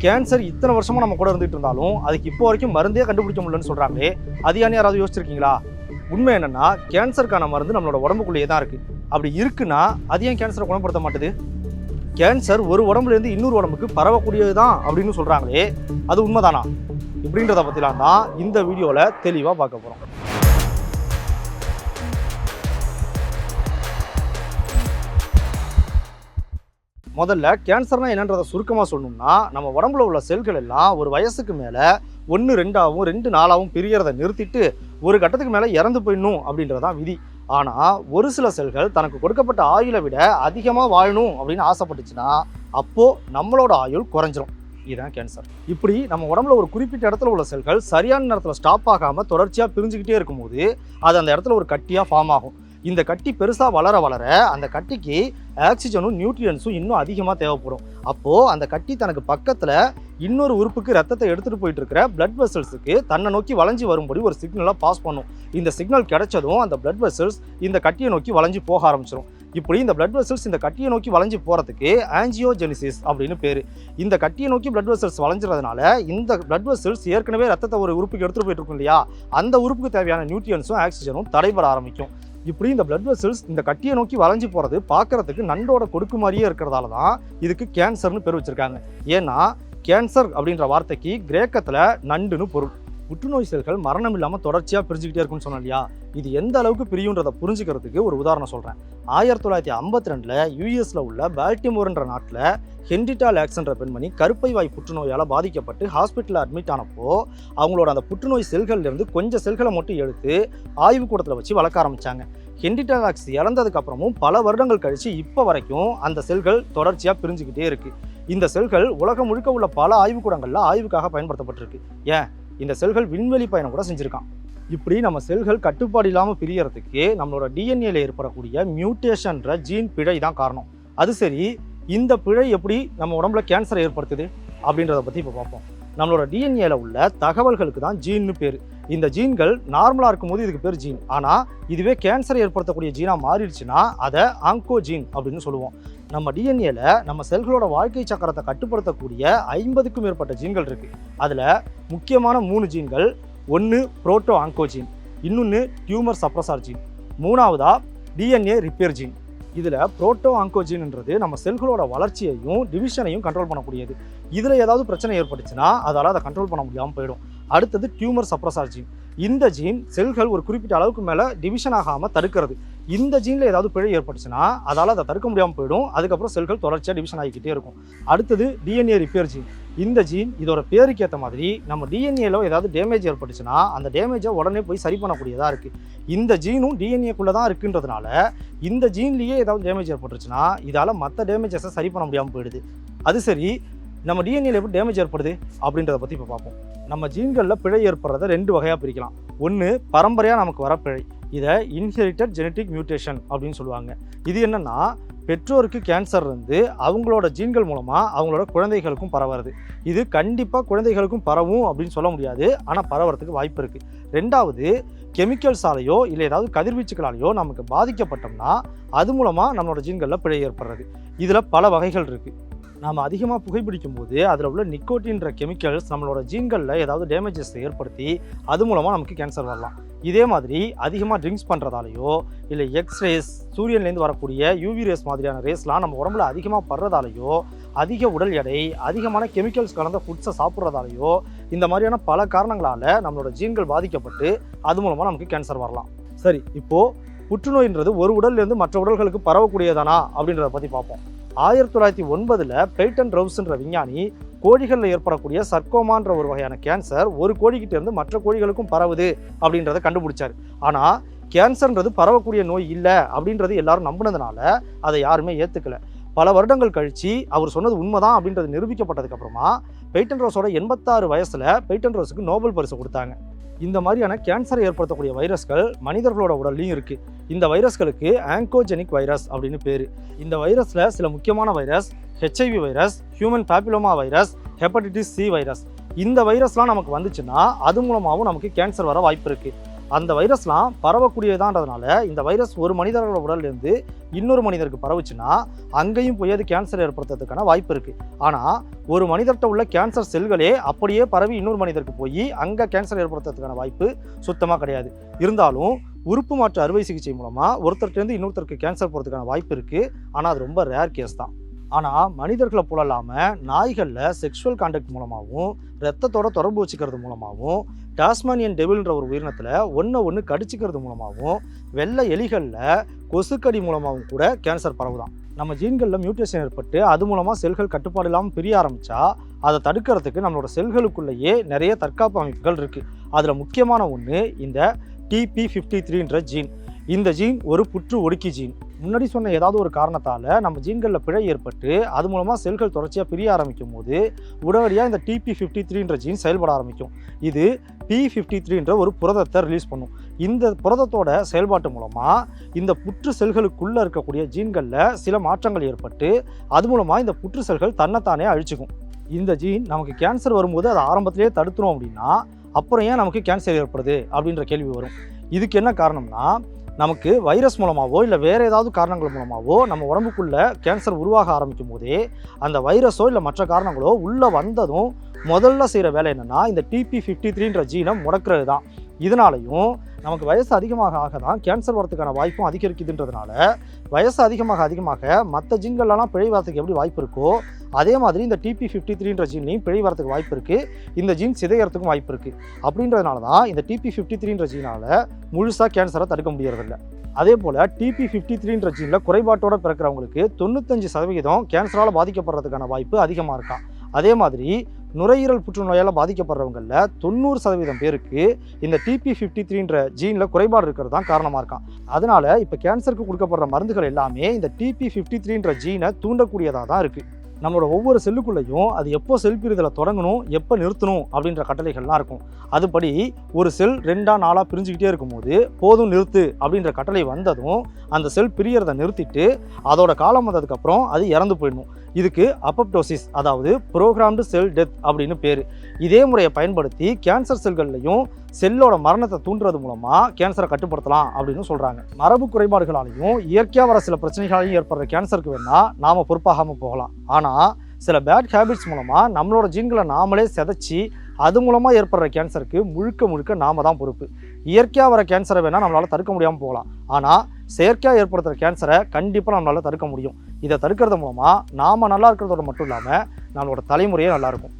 Cancer இத்தனை வருஷமா நம்ம கூட இருந்துட்டு இருந்தாலும் அதுக்கு இப்போ வரைக்கும் மருந்தே கண்டுபிடிக்க முடியலன்னு சொல்றாங்களே, அது ஏன்னு யாராவது யோசிச்சிருக்கீங்களா? உண்மை என்னன்னா, கேன்சருக்கான மருந்து நம்மளோட உடம்புக்குள்ளேயே தான் இருக்கு. அப்படி இருக்குன்னா அது ஏன் கேன்சரை குணப்படுத்த மாட்டுது? கேன்சர் ஒரு உடம்புல இருந்து இன்னொரு உடம்புக்கு பரவக்கூடியதுதான் அப்படின்னு சொல்றாங்களே, அது உண்மைதானா? இப்படின்றத பத்திலாம் தான் இந்த வீடியோல தெளிவா பார்க்க போறோம். முதல்ல கேன்சர்னா என்னன்றதை சுருக்கமாக சொல்லணும்னா, நம்ம உடம்புல உள்ள செல்கள் எல்லாம் ஒரு வயசுக்கு மேலே 1 2ஆகவும் 2 4ஆகவும் பிரியறதை நிறுத்திட்டு ஒரு கட்டத்துக்கு மேலே இறந்து போயிடணும் அப்படின்றதான் விதி. ஆனால் ஒரு சில செல்கள் தனக்கு கொடுக்கப்பட்ட ஆயுளை விட அதிகமாக வாழணும் அப்படின்னு ஆசைப்பட்டுச்சுன்னா அப்போது நம்மளோட ஆயுள் குறைஞ்சிரும். இதுதான் கேன்சர். இப்படி நம்ம உடம்புல ஒரு குறிப்பிட்ட இடத்துல உள்ள செல்கள் சரியான நேரத்தில் ஸ்டாப் ஆகாமல் தொடர்ச்சியாக பிரிஞ்சுக்கிட்டே இருக்கும்போது அது அந்த இடத்துல ஒரு கட்டியாக ஃபார்ம் ஆகும். இந்த கட்டி பெருசாக வளர வளர அந்த கட்டிக்கு ஆக்சிஜனும் நியூட்ரியன்ஸும் இன்னும் அதிகமாக தேவைப்படும். அப்போது அந்த கட்டி தனக்கு பக்கத்தில் இன்னொரு உறுப்புக்கு ரத்தத்தை எடுத்துகிட்டு போயிட்டு இருக்கிற பிளட் வெசல்ஸுக்கு தன்னை நோக்கி வளைஞ்சி வரும்படி ஒரு சிக்னலாக பாஸ் பண்ணும். இந்த சிக்னல் கிடைச்சதும் அந்த பிளட் வெசல்ஸ் இந்த கட்டியை நோக்கி வளைஞ்சி போக ஆரம்பிச்சிடும். இப்படி இந்த பிளட் வெசல்ஸ் இந்த கட்டியை நோக்கி வளைஞ்சி போகிறதுக்கு ஆஞ்சியோஜெனிசிஸ் அப்படின்னு பேர். இந்த கட்டியை நோக்கி பிளட் வெசல்ஸ் வளைஞ்சிறதுனால இந்த பிளட் வெசல்ஸ் ஏற்கனவே ரத்தத்தை ஒரு உறுப்புக்கு எடுத்துகிட்டு போயிட்டு இருக்கும் இல்லையா, அந்த உறுப்புக்கு தேவையான நியூட்ரியன்ஸும் ஆக்சிஜனும் தடைபட ஆரம்பிக்கும். இப்படி இந்த பிளட் வெசல்ஸ் இந்த கட்டியை நோக்கி வளைஞ்சி போகிறது பார்க்கறதுக்கு நண்டோட கொடுக்கு மாதிரியே இருக்கிறதால தான் இதுக்கு கேன்சர்னு பேர் வச்சிருக்காங்க. ஏன்னா கேன்சர் அப்படின்ற வார்த்தைக்கு கிரேக்கத்தில் நண்டுன்னு பொருள். புற்றுநோய் செல்கள் மரணம் இல்லாமல் தொடர்ச்சியாக பிரிஞ்சுக்கிட்டே இருக்குன்னு சொன்னோம் இல்லையா, இது எந்த அளவுக்கு பிரியுன்றதை புரிஞ்சுக்கிறதுக்கு ஒரு உதாரணம் சொல்கிறேன். 1952 யூஎஸில் உள்ள பால்டிமோர்ன்ற நாட்டில் ஹென்ரிட்டா லாக்ஸ்ன்ற பெண்மணி கருப்பை வாய் புற்றுநோயால் பாதிக்கப்பட்டு ஹாஸ்பிட்டலில் அட்மிட் ஆனப்போ அவங்களோட அந்த புற்றுநோய் செல்கள்லேருந்து கொஞ்சம் செல்களை மட்டும் எடுத்து ஆய்வுக்கூடத்தில் வச்சு வளர்க்க ஆரம்பித்தாங்க. ஹென்ரிட்டா லாக்ஸ் இறந்ததுக்கப்புறமும் பல வருடங்கள் கழித்து இப்போ வரைக்கும் அந்த செல்கள் தொடர்ச்சியாக பிரிஞ்சுக்கிட்டே இருக்குது. இந்த செல்கள் உலகம் முழுக்க உள்ள பல ஆய்வுக்கூடங்களில் ஆய்வுக்காக பயன்படுத்தப்பட்டிருக்கு. ஏன், இந்த செல்கள் விண்வெளி பயணம் கூட செஞ்சுருக்கான். இப்படி நம்ம செல்கள் கட்டுப்பாடு இல்லாமல் பிரியறதுக்கு நம்மளோட டிஎன்ஏல ஏற்படக்கூடிய மியூட்டேஷன்ற ஜீன் பிழை தான் காரணம். அது சரி, இந்த பிழை எப்படி நம்ம உடம்புல கேன்சரை ஏற்படுத்துது அப்படின்றத பற்றி இப்போ பார்ப்போம். நம்மளோட டிஎன்ஏல உள்ள தகவல்களுக்கு தான் ஜீன்னு பேர். இந்த ஜீன்கள் நார்மலாக இருக்கும்போது இதுக்கு பேர் ஜீன். ஆனால் இதுவே கேன்சரை ஏற்படுத்தக்கூடிய ஜீனாக மாறிடுச்சுன்னா அதை ஆங்கோஜீன் அப்படின்னு சொல்லுவோம். நம்ம டிஎன்ஏல நம்ம செல்களோட வாழ்க்கை சக்கரத்தை கட்டுப்படுத்தக்கூடிய 50க்கும் மேற்பட்ட ஜீன்கள் இருக்குது. அதில் முக்கியமான 3 ஜீன்கள், ஒன்று புரோட்டோ ஆங்கோஜீன், இன்னொன்று டியூமர் சப்ரஸார் ஜீன், மூணாவதா டிஎன்ஏ ரிப்பேர் ஜீன். இதில் புரோட்டோ ஆங்கோஜீன்ன்றது நம்ம செல்களோட வளர்ச்சியையும் டிவிஷனையும் கண்ட்ரோல் பண்ணக்கூடியது. இதில் ஏதாவது பிரச்சனை ஏற்பட்டுச்சுன்னா அதால் அதை கண்ட்ரோல் பண்ண முடியாமல் போயிடும். அடுத்தது டியூமர் சப்ரஸார் ஜீன். இந்த ஜீன் செல்கள் ஒரு குறிப்பிட்ட அளவுக்கு மேலே டிவிஷன் ஆகாமல் தடுக்கிறது. இந்த ஜீனில் ஏதாவது பிழை ஏற்பட்டுச்சுன்னா அதால் அதை தடுக்க முடியாமல் போயிடும். அதுக்கப்புறம் செல்கள் தொடர்ச்சியாக டிவிஷன் ஆகிக்கிட்டே இருக்கும். அடுத்தது டிஎன்ஏ ரிப்பேர் ஜீன். இந்த ஜீன் இதோட பேருக்கு ஏற்ற மாதிரி நம்ம டிஎன்ஏல ஏதாவது டேமேஜ் ஏற்பட்டுச்சுன்னா அந்த டேமேஜை உடனே போய் சரி பண்ணக்கூடியதாக இருக்குது. இந்த ஜீனும் டிஎன்ஏக்குள்ளே தான் இருக்குன்றதுனால இந்த ஜீன்லேயே ஏதாவது டேமேஜ் ஏற்பட்டுருச்சுன்னா இதால் மற்ற டேமேஜஸை சரி பண்ண முடியாமல் போயிடுது. அது சரி, நம்ம டிஎன்ஏல எப்படி டேமேஜ் ஏற்படுது அப்படின்றத பற்றி இப்போ பார்ப்போம். நம்ம ஜீன்களில் பிழை ஏற்படுறத 2 வகையாக பிரிக்கலாம். ஒன்று பரம்பரையாக நமக்கு வர பிழை, இதை இன்ஹெரிட்டட் ஜெனட்டிக் மியூட்டேஷன் அப்படின்னு சொல்லுவாங்க. இது என்னென்னா, பெற்றோருக்கு கேன்சர் இருந்து அவங்களோட ஜீன்கள் மூலமாக அவங்களோட குழந்தைகளுக்கும் பரவுறது. இது கண்டிப்பாக குழந்தைகளுக்கும் பரவும் அப்படின்னு சொல்ல முடியாது, ஆனால் பரவறதுக்கு வாய்ப்பு இருக்குது. 2வது கெமிக்கல்ஸாலேயோ இல்லை ஏதாவது கதிர்வீச்சுகளாலேயோ நமக்கு பாதிக்கப்பட்டோம்னா அது மூலமாக நம்மளோட ஜீன்களில் பிழை ஏற்படுறது. இதில் பல வகைகள் இருக்குது. நாம் அதிகமாக புகைப்பிடிக்கும் போது அதில் உள்ள நிக்கோட்டின்ற கெமிக்கல்ஸ் நம்மளோட ஜீன்களில் ஏதாவது டேமேஜஸ் ஏற்படுத்தி அது மூலமாக நமக்கு கேன்சர் வரலாம். இதே மாதிரி அதிகமாக ட்ரிங்க்ஸ் பண்ணுறதாலேயோ இல்லை எக்ஸ்ரேஸ், சூரியன்லேருந்து வரக்கூடிய யூவி ரேஸ் மாதிரியான ரேஸ்லாம் நம்ம உடம்புல அதிகமாக படுறதாலேயோ, அதிக உடல் எடை, அதிகமான கெமிக்கல்ஸ் கலந்த ஃபுட்ஸை சாப்பிட்றதாலேயோ, இந்த மாதிரியான பல காரணங்களால் நம்மளோட ஜீன்கள் பாதிக்கப்பட்டு அது மூலமாக நமக்கு கேன்சர் வரலாம். சரி, இப்போது புற்றுநோயின்றது ஒரு உடல்லேருந்து மற்ற உடல்களுக்கு பரவக்கூடியதானா அப்படின்றத பற்றி பார்ப்போம். 1909 பெய்டன் ரவுஸ்ன்ற விஞ்ஞானி கோழிகளில் ஏற்படக்கூடிய சர்க்கோமான்ற ஒரு வகையான கேன்சர் ஒரு கோழிக்கிட்ட இருந்து மற்ற கோழிகளுக்கும் பரவுது அப்படின்றத கண்டுபிடிச்சார். ஆனால் கேன்சர்ன்றது பரவக்கூடிய நோய் இல்லை அப்படின்றது எல்லாரும் நம்பினதுனால அதை யாருமே ஏற்றுக்கல. பல வருடங்கள் கழித்து அவர் சொன்னது உண்மைதான் அப்படின்றது நிரூபிக்கப்பட்டதுக்கப்புறமா பெய்டன் ரோஸோட 86 வயசில் பெய்டன் ரோஸுக்கு நோபல் பரிசு கொடுத்தாங்க. இந்த மாதிரியான கேன்சரை ஏற்படுத்தக்கூடிய வைரஸ்கள் மனிதர்களோட உடல்லையும் இருக்குது. இந்த வைரஸ்களுக்கு ஆங்கோஜெனிக் வைரஸ் அப்படின்னு பேர். இந்த வைரஸில் சில முக்கியமான virus HIV virus, human papilloma virus, hepatitis C virus. இந்த வைரஸ்லாம் நமக்கு வந்துச்சுன்னா அது மூலமாகவும் நமக்கு கேன்சர் வர வாய்ப்பு இருக்குது. அந்த வைரஸ்லாம் பரவக்கூடியதான்றதுனால இந்த வைரஸ் ஒரு மனிதர்களோட உடல்லேருந்து இன்னொரு மனிதருக்கு பரவுச்சுன்னா அங்கேயும் போய் அது கேன்சர் ஏற்படுத்துறதுக்கான வாய்ப்பு இருக்குது. ஆனால் ஒரு மனிதர்கிட்ட உள்ள கேன்சர் செல்களே அப்படியே பரவி இன்னொரு மனிதருக்கு போய் அங்கே கேன்சர் ஏற்படுத்துறதுக்கான வாய்ப்பு சுத்தமாக கிடையாது. இருந்தாலும் உறுப்பு மாற்று அறுவை சிகிச்சை மூலமாக ஒருத்தர்கிட்டருந்து இன்னொருத்தருக்கு கேன்சர் போகிறதுக்கான வாய்ப்பு இருக்குது. ஆனால் அது ரொம்ப ரேர் கேஸ் தான். ஆனால் மனிதர்களை போல இல்லாமல் நாய்களில் செக்ஷுவல் கான்டாக்ட் மூலமாகவும் ரத்தத்தோட தொடர்பு வச்சுக்கிறது மூலமாகவும் டாஸ்மானியன் டெவில்ன்ற ஒரு உயிரினத்தில் ஒன்று கடிச்சிக்கிறது மூலமாகவும் வெள்ளை எலிகளில் கொசுக்கடி மூலமாகவும் கூட கேன்சர் பரவுதான். நம்ம ஜீன்களில் மியூட்டேஷன் ஏற்பட்டு அது மூலமாக செல்கள் கட்டுப்பாடு இல்லாமல் பிரிய ஆரம்பித்தா அதை தடுக்கிறதுக்கு நம்மளோட செல்களுக்குள்ளேயே நிறைய தற்காப்பு அமைப்புகள் இருக்குது. அதில் முக்கியமான ஒன்று இந்த TP53ன்ற ஜீன். இந்த ஜீன் ஒரு புற்று ஒடுக்கி ஜீன். முன்னாடி சொன்ன ஏதாவது ஒரு காரணத்தால் நம்ம ஜீன்களில் பிழை ஏற்பட்டு அது மூலமாக செல்கள் தொடர்ச்சியாக பிரிய ஆரம்பிக்கும் போது உடனடியாக இந்த TP53ன்ற ஜீன் செயல்பட ஆரம்பிக்கும். இது P53ன்ற ஒரு புரதத்தை ரிலீஸ் பண்ணும். இந்த புரதத்தோட செயல்பாட்டு மூலமாக இந்த புற்று செல்களுக்குள்ளே இருக்கக்கூடிய ஜீன்களில் சில மாற்றங்கள் ஏற்பட்டு அது மூலமாக இந்த புற்று செல்கள் தன்னைத்தானே அழிச்சிக்கும். இந்த ஜீன் நமக்கு கேன்சர் வரும்போது அதை ஆரம்பத்திலே தடுத்துரும் அப்படின்னா அப்புறம் ஏன் நமக்கு கேன்சர் ஏற்படுது அப்படின்ற கேள்வி வரும். இதுக்கு என்ன காரணம்னா, நமக்கு வைரஸ் மூலமாகவோ இல்லை வேறு ஏதாவது காரணங்கள் மூலமாகவோ நம்ம உடம்புக்குள்ளே கேன்சர் உருவாக ஆரம்பிக்கும் போதே அந்த வைரஸோ இல்லை மற்ற காரணங்களோ உள்ளே வந்ததும் முதல்ல செய்கிற வேலை என்னென்னா இந்த TP53ன்ற ஜீனை முடக்கிறது தான். இதனாலையும் நமக்கு வயசு அதிகமாக ஆக தான் கேன்சர் வரதுக்கான வாய்ப்பும் அதிகரிக்குதுன்றதுனால வயசு அதிகமாக மற்ற ஜீன்கள்லாம் பிழை வரத்துக்கு எப்படி வாய்ப்பு இருக்கோ அதே மாதிரி இந்த TP53ன்ற ஜீன்லையும் பிழை வரத்துக்கு வாய்ப்பு இருக்குது. இந்த ஜீன் சிதையறதுக்கும் வாய்ப்பு இருக்குது. அப்படின்றதுனால தான் இந்த TP53ன்ற ஜீனால் முழுசாக கேன்சரை தடுக்க முடியறதில்லை. அதே போல் TP53ன்ற ஜீனில் குறைபாட்டோடு பிறக்கிறவங்களுக்கு 95% கேன்சரால் பாதிக்கப்படுறதுக்கான வாய்ப்பு அதிகமாக இருக்கான். அதே மாதிரி நுரையீரல் புற்றுநோயால் பாதிக்கப்படுறவங்களில் 90% பேருக்கு இந்த TP53ன்ற ஜீனில் குறைபாடு இருக்கிறது தான் காரணமாக இருக்கான். அதனால் இப்போ கேன்சருக்கு கொடுக்கப்படுற மருந்துகள் எல்லாமே இந்த TP53ன்ற ஜீனை தூண்டக்கூடியதாக தான் இருக்குது. நம்மளோட ஒவ்வொரு செல்லுக்குள்ளேயும் அது எப்போ செல் பிரிதலை தொடங்கணும் எப்போ நிறுத்தணும் அப்படின்ற கட்டளைகள்லாம் இருக்கும். அதுபடி ஒரு செல் 2-4 பிரிஞ்சுக்கிட்டே இருக்கும்போது போதும் நிறுத்து அப்படின்ற கட்டளை வந்ததும் அந்த செல் பிரியறதை நிறுத்திட்டு அதோட காலம் வந்ததுக்கப்புறம் அது இறந்து போயிடணும். இதுக்கு அப்பப்டோசிஸ், அதாவது ப்ரோக்ராம்டு செல் டெத் அப்படின்னு பேர். இதே முறையை பயன்படுத்தி கேன்சர் செல்கள்லையும் செல்லோட மரணத்தை தூண்டுறது மூலமாக கேன்சரை கட்டுப்படுத்தலாம் அப்படின்னு சொல்கிறாங்க. மரபு குறைபாடுகளாலையும் இயற்கையாக வர சில பிரச்சனைகளாலையும் ஏற்படுற கேன்சருக்கு வேணால் நாம் பொறுப்பாகாமல் போகலாம். ஆனால் சில பேட் ஹேபிட்ஸ் மூலமாக நம்மளோட ஜீன்களை நாமளே சிதைச்சி அது மூலமாக ஏற்படுற கேன்சருக்கு முழுக்க நாம தான் பொறுப்பு. இயற்கையாக வர கேன்சரை வேணால் நம்மளால் தடுக்க முடியாமல் போகலாம். ஆனால் செயற்கையாக ஏற்படுத்துகிற கேன்சரை கண்டிப்பாக நம்மளால் தடுக்க முடியும். இதை தடுக்கிறது மூலமாக நாம் நல்லா இருக்கிறதோட மட்டும் இல்லாமல் நம்மளோட தலைமுறையே நல்லாயிருக்கும்.